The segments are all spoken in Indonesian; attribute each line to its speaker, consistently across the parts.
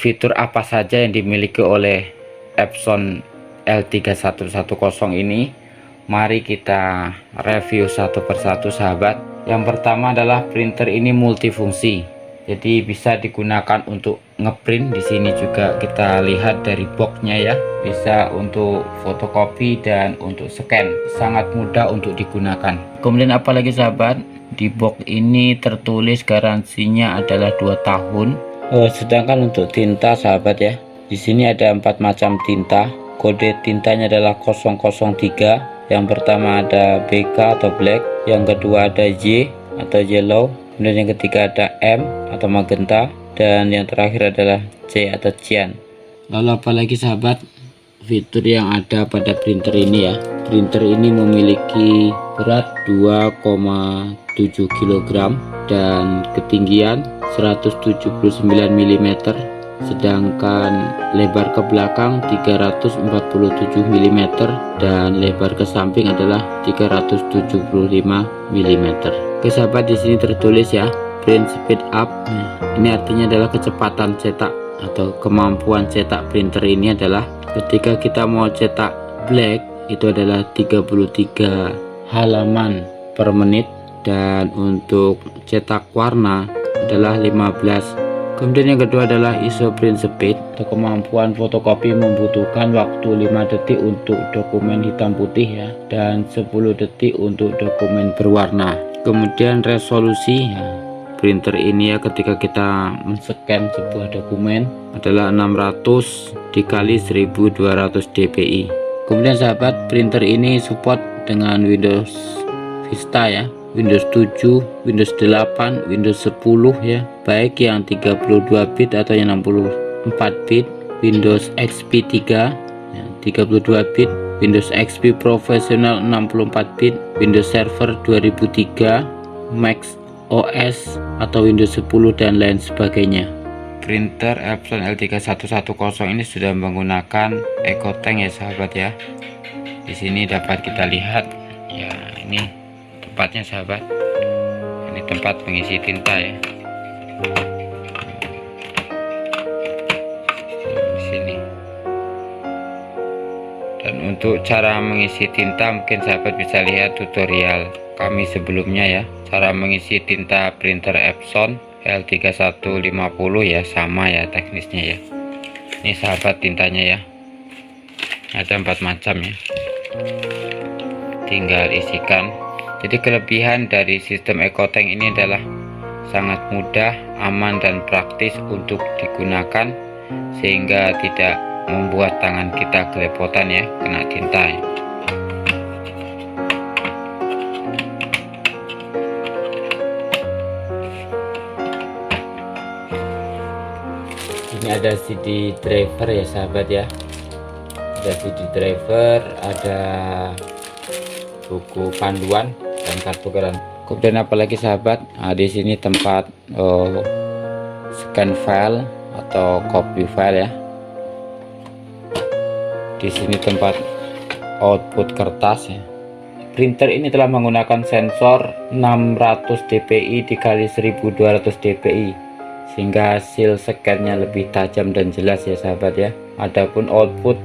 Speaker 1: fitur apa saja yang dimiliki oleh Epson L3110 ini. Mari kita review satu persatu sahabat. Yang pertama adalah printer ini multifungsi, jadi bisa digunakan untuk ngeprint. Di sini juga kita lihat dari boxnya ya, bisa untuk fotokopi dan untuk scan, sangat mudah untuk digunakan. Kemudian apalagi sahabat, di box ini tertulis garansinya adalah 2 tahun. Sedangkan untuk tinta sahabat ya, di sini ada 4 macam tinta. Kode tintanya adalah 003. Yang pertama ada BK atau black, yang kedua ada Y atau yellow, kemudian yang ketiga ada M atau magenta, dan yang terakhir adalah C atau cyan. Lalu apalagi sahabat, fitur yang ada pada printer ini ya. Printer ini memiliki berat 2,7 kg dan ketinggian 179 mm, sedangkan lebar ke belakang 347 mm dan lebar ke samping adalah 375 mm. Oke sahabat, di sini tertulis ya, print speed up. Ini artinya adalah kecepatan cetak atau kemampuan cetak printer ini adalah ketika kita mau cetak black itu adalah 33 halaman per menit, dan untuk cetak warna adalah 15. Kemudian yang kedua adalah ISO print speed atau kemampuan fotokopi membutuhkan waktu 5 detik untuk dokumen hitam putih ya, dan 10 detik untuk dokumen berwarna. Kemudian resolusi ya, printer ini ya, ketika kita men-scan sebuah dokumen adalah 600 dikali 1200 dpi. Kemudian sahabat, printer ini support dengan Windows Vista ya, Windows 7, Windows 8, Windows 10 ya, baik yang 32 bit atau yang 64 bit, Windows XP 3 ya, 32 bit, Windows XP Professional 64 bit, Windows Server 2003, Mac OS atau Windows 10 dan lain sebagainya. Printer Epson L3110 ini sudah menggunakan EcoTank ya sahabat ya. Di sini dapat kita lihat ya, ini tempatnya sahabat, ini tempat pengisi tinta ya, di sini. Dan untuk cara mengisi tinta mungkin sahabat bisa lihat tutorial kami sebelumnya ya, cara mengisi tinta printer Epson L3150 ya, sama ya teknisnya ya. Ini sahabat tintanya ya, ada 4 macam ya, tinggal isikan. Jadi kelebihan dari sistem EcoTank ini adalah sangat mudah, aman dan praktis untuk digunakan, sehingga tidak membuat tangan kita kelepotan ya, kena tinta ya. Ini ada CD driver ya sahabat ya, ada CD driver, ada buku panduan dan kartu garansi. Kemudian apalagi sahabat, di sini tempat scan file atau copy file ya. Di sini tempat output kertas ya. Printer ini telah menggunakan sensor 600 dpi dikali 1200 dpi, sehingga hasil scan-nya lebih tajam dan jelas ya sahabat ya. Adapun output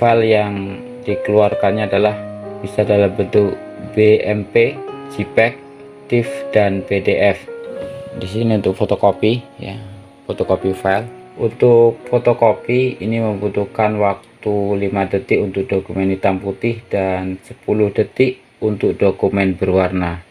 Speaker 1: file yang dikeluarkannya adalah bisa dalam bentuk BMP, JPEG, TIFF dan PDF. Di sini untuk fotokopi ya, fotokopi file. Untuk fotokopi ini membutuhkan waktu 5 detik untuk dokumen hitam putih dan 10 detik untuk dokumen berwarna.